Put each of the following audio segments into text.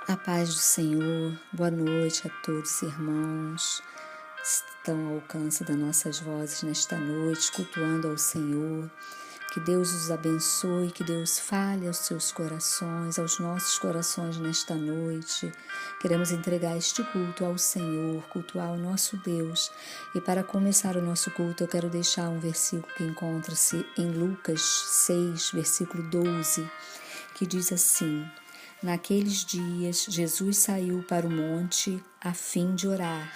A paz do Senhor, boa noite a todos, irmãos, que estão ao alcance das nossas vozes nesta noite, cultuando ao Senhor. Que Deus os abençoe, que Deus fale aos seus corações, aos nossos corações nesta noite. Queremos entregar este culto ao Senhor, cultuar o nosso Deus. E para começar o nosso culto, eu quero deixar um versículo que encontra-se em Lucas 6, versículo 12, que diz assim: Naqueles dias, Jesus saiu para o monte a fim de orar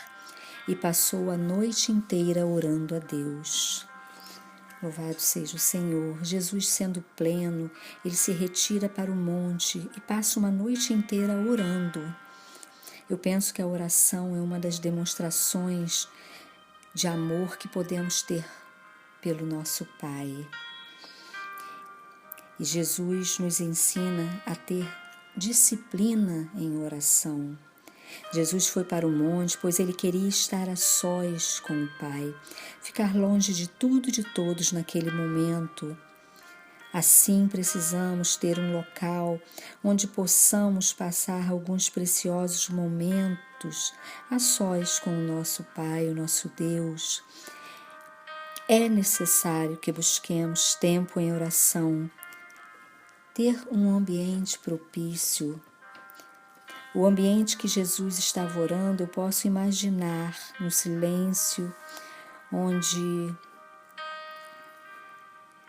e passou a noite inteira orando a Deus. Louvado seja o Senhor. Jesus, sendo pleno, ele se retira para o monte e passa uma noite inteira orando. Eu penso que a oração é uma das demonstrações de amor que podemos ter pelo nosso Pai. E Jesus nos ensina a ter disciplina em oração. Jesus foi para o monte, pois ele queria estar a sós com o Pai, ficar longe de tudo e de todos naquele momento. Assim, precisamos ter um local onde possamos passar alguns preciosos momentos a sós com o nosso Pai, o nosso Deus. É necessário que busquemos tempo em oração, ter um ambiente propício. O ambiente que Jesus estava orando, eu posso imaginar no silêncio, onde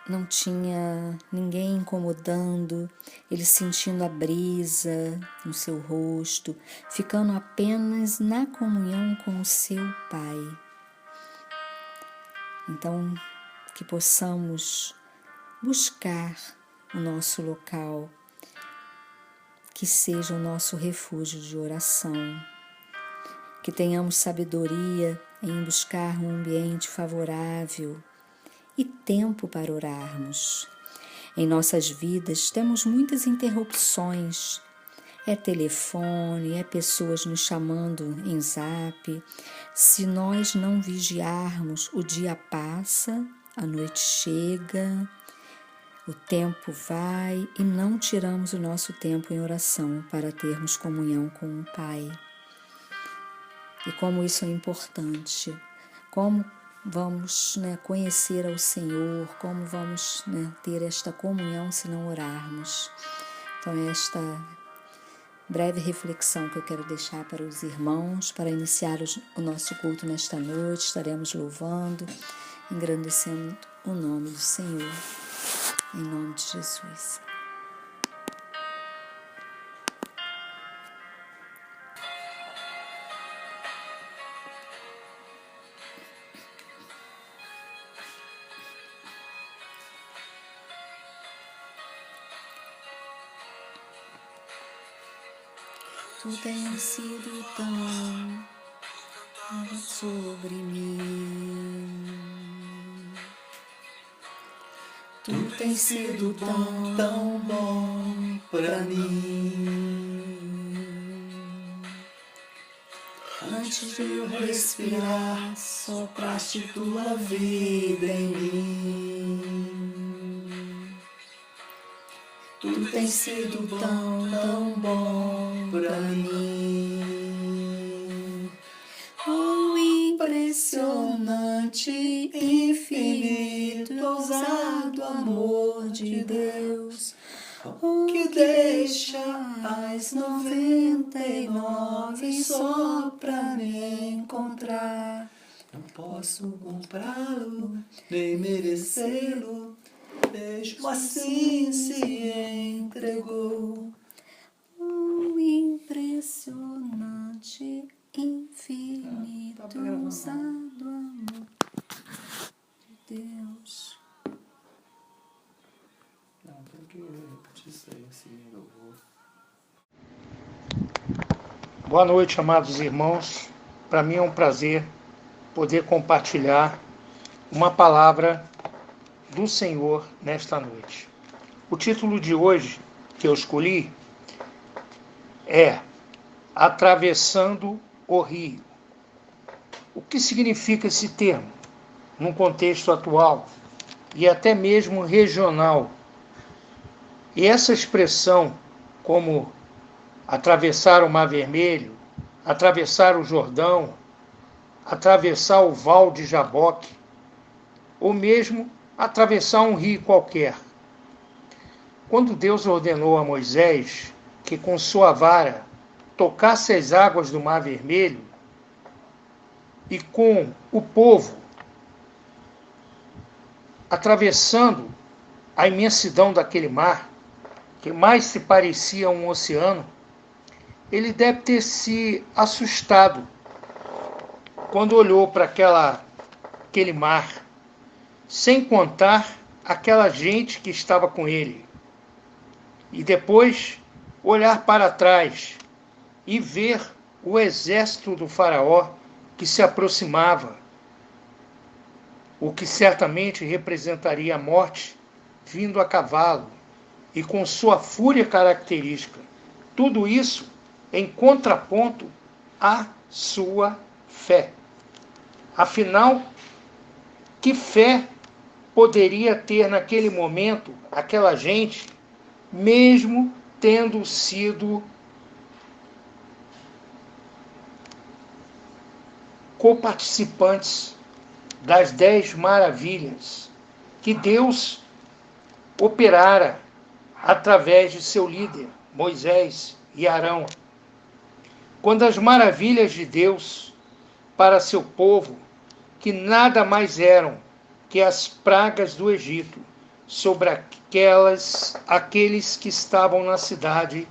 não tinha ninguém incomodando, ele sentindo a brisa no seu rosto, ficando apenas na comunhão com o seu Pai. Então, que possamos buscar o nosso local, que seja o nosso refúgio de oração, que tenhamos sabedoria em buscar um ambiente favorável e tempo para orarmos. Em nossas vidas temos muitas interrupções, é telefone, é pessoas nos chamando em zap. Se nós não vigiarmos, o dia passa, a noite chega, o tempo vai e não tiramos o nosso tempo em oração para termos comunhão com o Pai. E como isso é importante, como vamos conhecer ao Senhor, como vamos ter esta comunhão se não orarmos. Então é esta breve reflexão que eu quero deixar para os irmãos, para iniciar o nosso culto nesta noite. Estaremos louvando, engrandecendo o nome do Senhor. Em nome de Jesus. Tu tens sido tão sobre mim. Tu tens sido tão bom pra mim. Antes de eu respirar, sopraste tua vida em mim. Tu tens sido tão bom pra mim. Oh, impressionante, infinito, ousado amor de Deus, o que deixa as 99 só pra me encontrar. Não posso comprá-lo, nem merecê-lo, mesmo assim se entregou. O impressionante, infinito, ousado amor de Deus. Não, tem que repetir isso aí, assim, eu vou. Boa noite, amados irmãos. Para mim é um prazer poder compartilhar uma palavra do Senhor nesta noite. O título de hoje que eu escolhi é Atravessando o Rio. O que significa esse termo num contexto atual e até mesmo regional? E essa expressão, como atravessar o Mar Vermelho, atravessar o Jordão, atravessar o Val de Jaboque, ou mesmo atravessar um rio qualquer. Quando Deus ordenou a Moisés que com sua vara tocasse as águas do Mar Vermelho, e com o povo atravessando a imensidão daquele mar, que mais se parecia a um oceano, ele deve ter se assustado quando olhou para aquele mar, sem contar aquela gente que estava com ele. E depois olhar para trás e ver o exército do faraó que se aproximava, o que certamente representaria a morte vindo a cavalo e com sua fúria característica. Tudo isso em contraponto à sua fé. Afinal, que fé poderia ter naquele momento aquela gente, mesmo tendo sido coparticipantes das 10 maravilhas que Deus operara através de seu líder, Moisés e Arão? Quando as maravilhas de Deus para seu povo, que nada mais eram que as pragas do Egito, sobre aqueles que estavam na cidade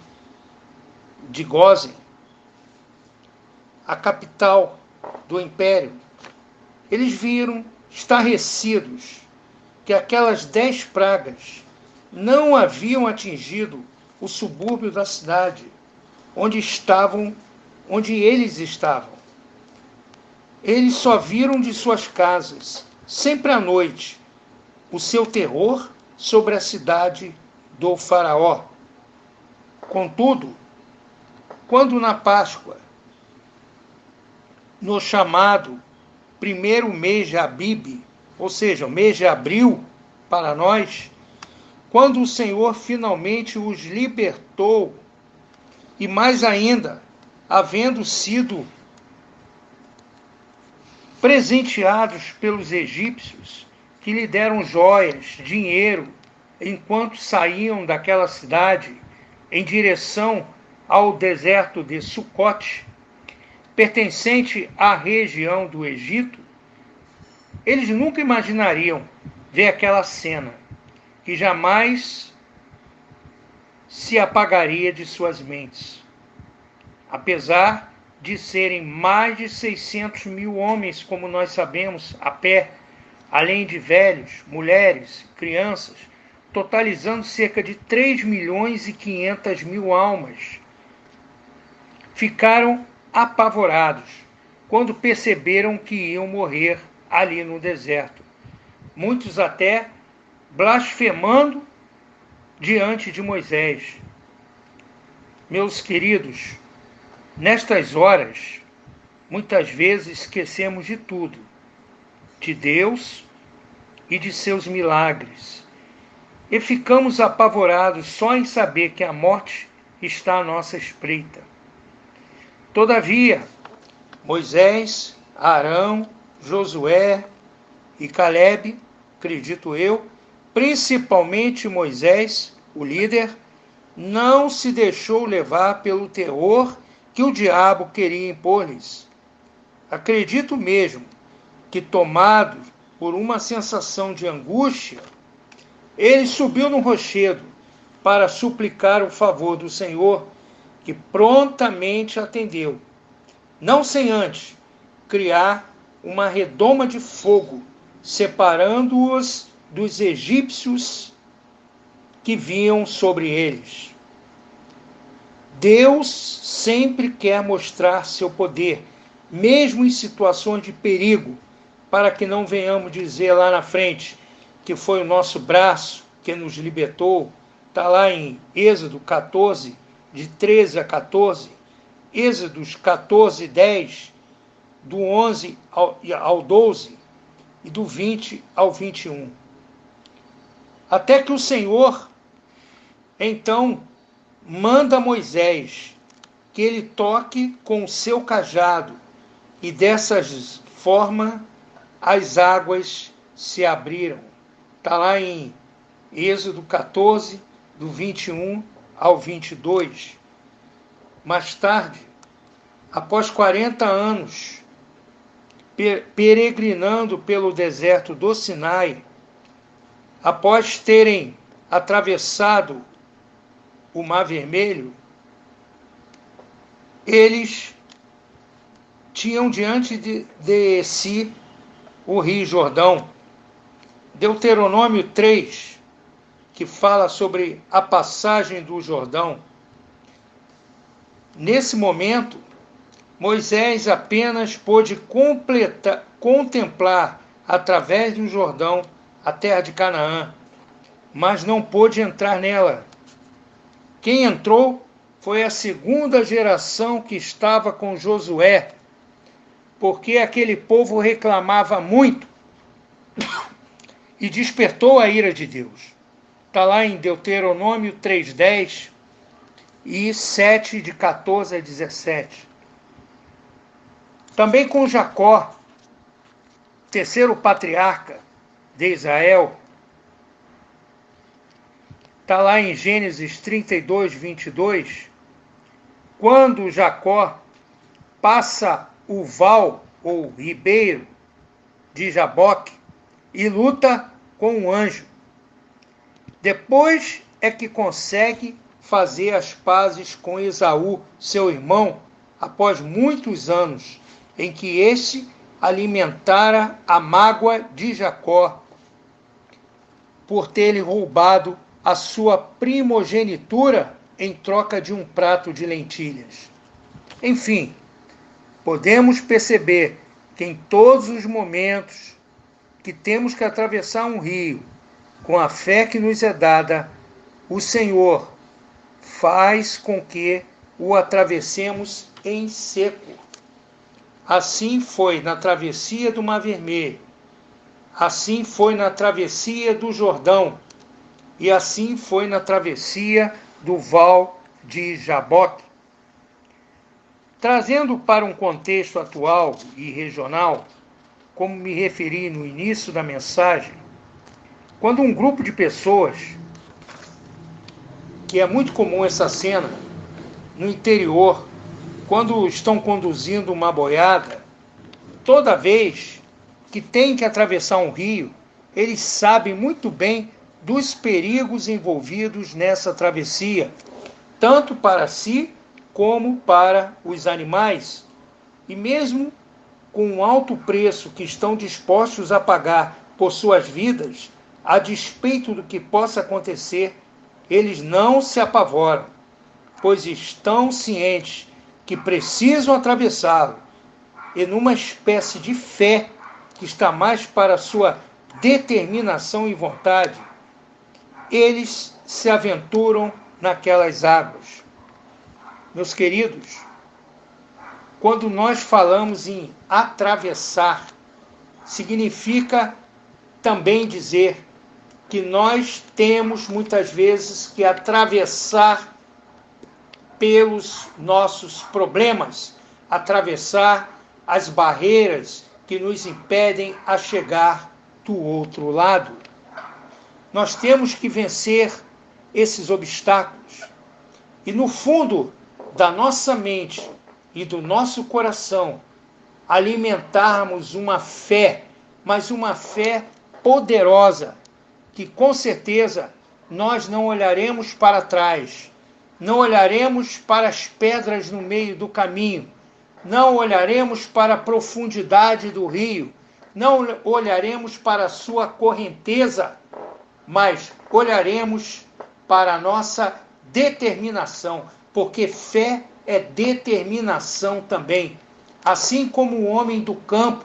de Gósen, a capital do império, eles viram estarrecidos que aquelas 10 pragas não haviam atingido o subúrbio da cidade, onde eles estavam. Eles só viram de suas casas, sempre à noite, o seu terror sobre a cidade do faraó. Contudo, quando na Páscoa, no chamado primeiro mês de Abibe, ou seja, o mês de abril para nós, quando o Senhor finalmente os libertou, e mais ainda, havendo sido presenteados pelos egípcios, que lhe deram joias, dinheiro, enquanto saíam daquela cidade em direção ao deserto de Sucote, pertencente à região do Egito, eles nunca imaginariam ver aquela cena, que jamais se apagaria de suas mentes. Apesar de serem mais de 600 mil homens, como nós sabemos, a pé, além de velhos, mulheres, crianças, totalizando cerca de 3 milhões e 500 mil almas, ficaram apavorados quando perceberam que iam morrer ali no deserto. Muitos até blasfemando diante de Moisés. Meus queridos, nestas horas, muitas vezes esquecemos de tudo, de Deus e de seus milagres, e ficamos apavorados só em saber que a morte está à nossa espreita. Todavia, Moisés, Arão, Josué e Calebe, acredito eu, principalmente Moisés, o líder, não se deixou levar pelo terror que o diabo queria impor-lhes. Acredito mesmo que, tomado por uma sensação de angústia, ele subiu no rochedo para suplicar o favor do Senhor, que prontamente atendeu, não sem antes criar uma redoma de fogo, separando-os dos egípcios que vinham sobre eles. Deus sempre quer mostrar seu poder, mesmo em situações de perigo, para que não venhamos dizer lá na frente que foi o nosso braço que nos libertou. Está lá em Êxodo 14, de 13 a 14, Êxodos 14, 10, do 11 ao 12 e do 20 ao 21. Até que o Senhor, então, manda Moisés que ele toque com o seu cajado, e dessa forma as águas se abriram. Está lá em Êxodo 14, do 21 ao 22. Mais tarde, após 40 anos, peregrinando pelo deserto do Sinai, após terem atravessado o Mar Vermelho, eles tinham diante de si o Rio Jordão. Deuteronômio 3, que fala sobre a passagem do Jordão. Nesse momento, Moisés apenas pôde contemplar, através do Jordão, a terra de Canaã, mas não pôde entrar nela. Quem entrou foi a segunda geração que estava com Josué, porque aquele povo reclamava muito e despertou a ira de Deus. Está lá em Deuteronômio 3:10 e 7, de 14 a 17. Também com Jacó, terceiro patriarca de Israel, está lá em Gênesis 32, 22, quando Jacó passa o val, ou ribeiro, de Jaboque, e luta com um anjo. Depois é que consegue fazer as pazes com Esaú, seu irmão, após muitos anos, em que este alimentara a mágoa de Jacó por ter lhe roubado a sua primogenitura em troca de um prato de lentilhas. Enfim, podemos perceber que em todos os momentos que temos que atravessar um rio, com a fé que nos é dada, o Senhor faz com que o atravessemos em seco. Assim foi na travessia do Mar Vermelho, assim foi na travessia do Jordão, e assim foi na travessia do Val de Jaboque. Trazendo para um contexto atual e regional, como me referi no início da mensagem, quando um grupo de pessoas, que é muito comum essa cena no interior, quando estão conduzindo uma boiada, toda vez que tem que atravessar um rio, eles sabem muito bem dos perigos envolvidos nessa travessia, tanto para si como para os animais. E mesmo com o alto preço que estão dispostos a pagar por suas vidas, a despeito do que possa acontecer, eles não se apavoram, pois estão cientes que precisam atravessá-lo, e numa espécie de fé que está mais para sua determinação e vontade, eles se aventuram naquelas águas. Meus queridos, quando nós falamos em atravessar, significa também dizer que nós temos muitas vezes que atravessar pelos nossos problemas, atravessar as barreiras que nos impedem a chegar do outro lado. Nós temos que vencer esses obstáculos. E no fundo da nossa mente e do nosso coração, alimentarmos uma fé, mas uma fé poderosa, que com certeza nós não olharemos para trás, não olharemos para as pedras no meio do caminho, não olharemos para a profundidade do rio, não olharemos para a sua correnteza, mas olharemos para a nossa determinação, porque fé é determinação também. Assim como o homem do campo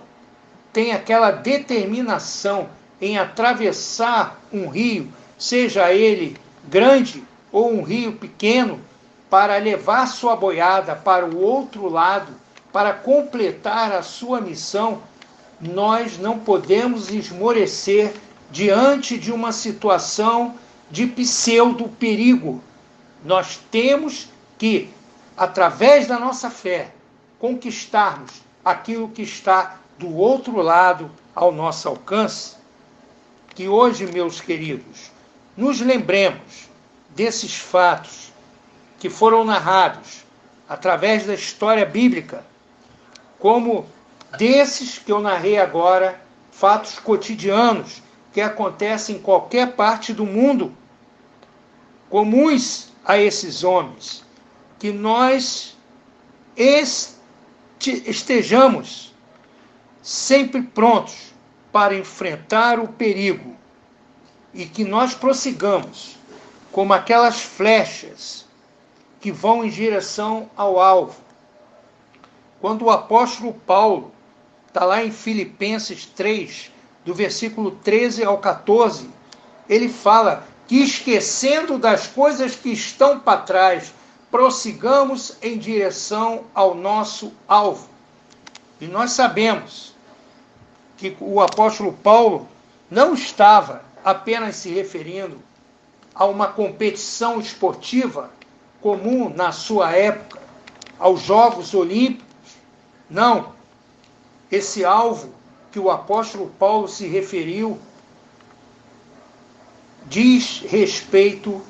tem aquela determinação em atravessar um rio, seja ele grande ou um rio pequeno, para levar sua boiada para o outro lado, para completar a sua missão, nós não podemos esmorecer diante de uma situação de pseudo-perigo. Nós temos que através da nossa fé, conquistarmos aquilo que está do outro lado ao nosso alcance, que hoje, meus queridos, nos lembremos desses fatos que foram narrados através da história bíblica, como desses que eu narrei agora, fatos cotidianos que acontecem em qualquer parte do mundo, comuns a esses homens, que nós estejamos sempre prontos para enfrentar o perigo e que nós prossigamos como aquelas flechas que vão em direção ao alvo. Quando o apóstolo Paulo está lá em Filipenses 3, do versículo 13 ao 14, ele fala que, esquecendo das coisas que estão para trás, prossigamos em direção ao nosso alvo. E nós sabemos que o apóstolo Paulo não estava apenas se referindo a uma competição esportiva comum na sua época, aos Jogos Olímpicos. Não. Esse alvo que o apóstolo Paulo se referiu diz respeito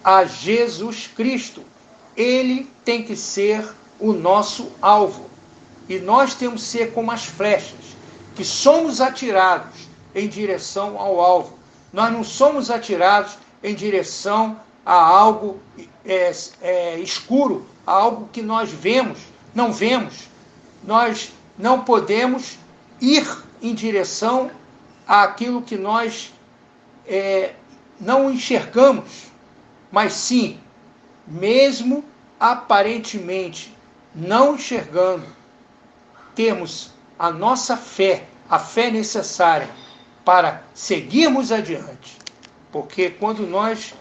a Jesus Cristo. Ele tem que ser o nosso alvo. E nós temos que ser como as flechas, que somos atirados em direção ao alvo. Nós não somos atirados em direção a algo escuro, a algo que nós não vemos. Nós não podemos ir em direção àquilo que nós não enxergamos, mas sim, mesmo aparentemente não enxergando, temos a nossa fé, a fé necessária para seguirmos adiante. Porque quando nós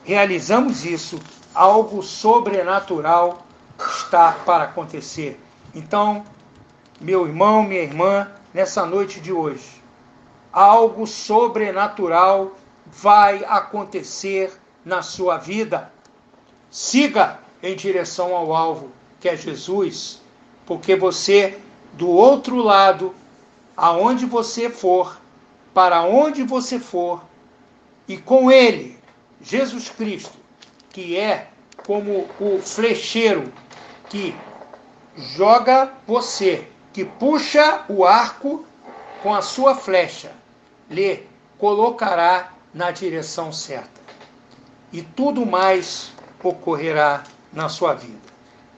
realizamos isso, algo sobrenatural está para acontecer. Então, meu irmão, minha irmã, nessa noite de hoje, algo sobrenatural vai acontecer na sua vida. Siga em direção ao alvo, que é Jesus, porque você, do outro lado, aonde você for, para onde você for, e com ele, Jesus Cristo, que é como o flecheiro que joga você, que puxa o arco com a sua flecha, lhe colocará na direção certa. E tudo mais ocorrerá na sua vida.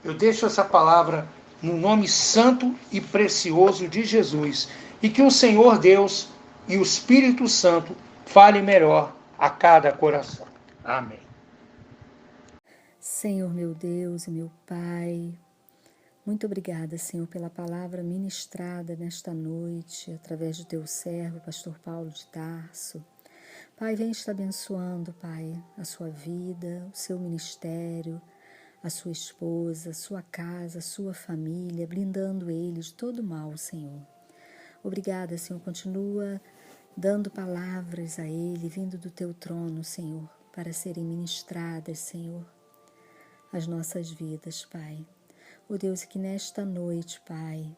Eu deixo essa palavra no nome santo e precioso de Jesus, e que o Senhor Deus e o Espírito Santo fale melhor a cada coração. Amém. Senhor meu Deus e meu Pai, muito obrigada, Senhor, pela palavra ministrada nesta noite, através do teu servo, pastor Paulo de Tarso. Pai, vem estar abençoando, Pai, a sua vida, o seu ministério, a sua esposa, a sua casa, a sua família, blindando ele de todo mal, Senhor. Obrigada, Senhor, continua dando palavras a ele, vindo do teu trono, Senhor, para serem ministradas, Senhor, às nossas vidas, Pai. Ó Deus, que nesta noite, Pai,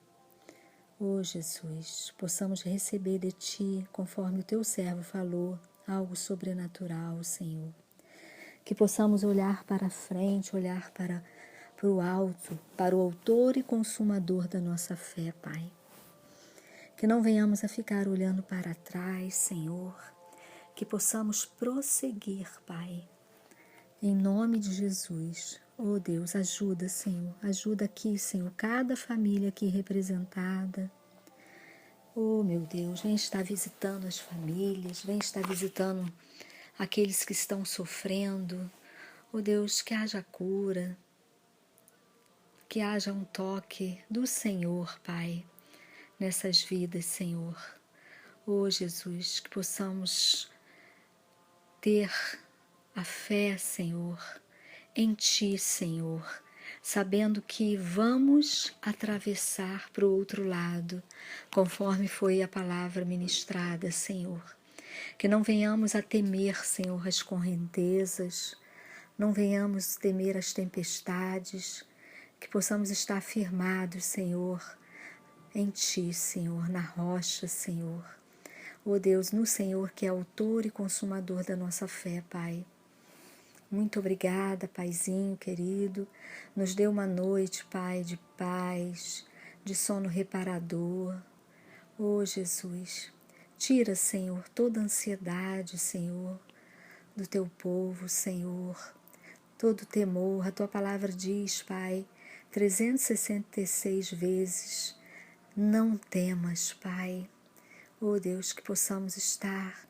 ó Jesus, possamos receber de Ti, conforme o Teu servo falou, algo sobrenatural, Senhor. Que possamos olhar para a frente, olhar para o alto, para o autor e consumador da nossa fé, Pai. Que não venhamos a ficar olhando para trás, Senhor. Que possamos prosseguir, Pai. Em nome de Jesus. Oh Deus, ajuda, Senhor. Ajuda aqui, Senhor, cada família aqui representada. Oh, meu Deus, vem estar visitando as famílias, vem estar visitando aqueles que estão sofrendo. Oh Deus, que haja cura, que haja um toque do Senhor, Pai, nessas vidas, Senhor. Oh Jesus, que possamos ter a fé, Senhor, em Ti, Senhor, sabendo que vamos atravessar para o outro lado, conforme foi a palavra ministrada, Senhor. Que não venhamos a temer, Senhor, as correntezas, não venhamos temer as tempestades, que possamos estar firmados, Senhor, em Ti, Senhor, na rocha, Senhor. Ó Deus, no Senhor que é autor e consumador da nossa fé, Pai. Muito obrigada, Paizinho querido. Nos dê uma noite, Pai, de paz, de sono reparador. Ó Jesus, tira, Senhor, toda ansiedade, Senhor, do Teu povo, Senhor. Todo temor, a Tua palavra diz, Pai, 366 vezes, não temas, Pai. Ó Deus, que possamos estar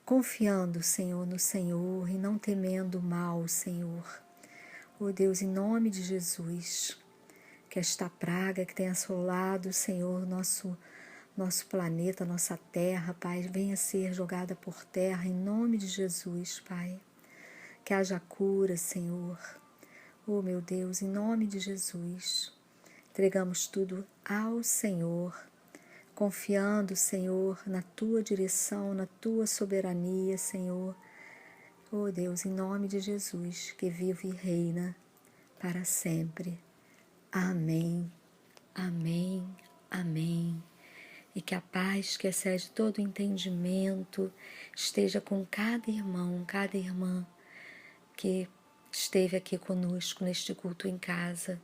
confiando, Senhor, no Senhor e não temendo o mal, Senhor. Ó Deus, em nome de Jesus, que esta praga que tem assolado, Senhor, nosso planeta, nossa terra, Pai, venha ser jogada por terra em nome de Jesus, Pai. Que haja cura, Senhor. Oh, meu Deus, em nome de Jesus, entregamos tudo ao Senhor, confiando, Senhor, na Tua direção, na Tua soberania, Senhor. Oh, Deus, em nome de Jesus, que vive e reina para sempre. Amém, amém, amém. E que a paz que excede todo entendimento esteja com cada irmão, cada irmã que esteve aqui conosco neste culto em casa,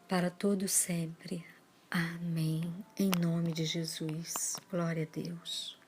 para todo sempre. Amém. Em nome de Jesus. Glória a Deus.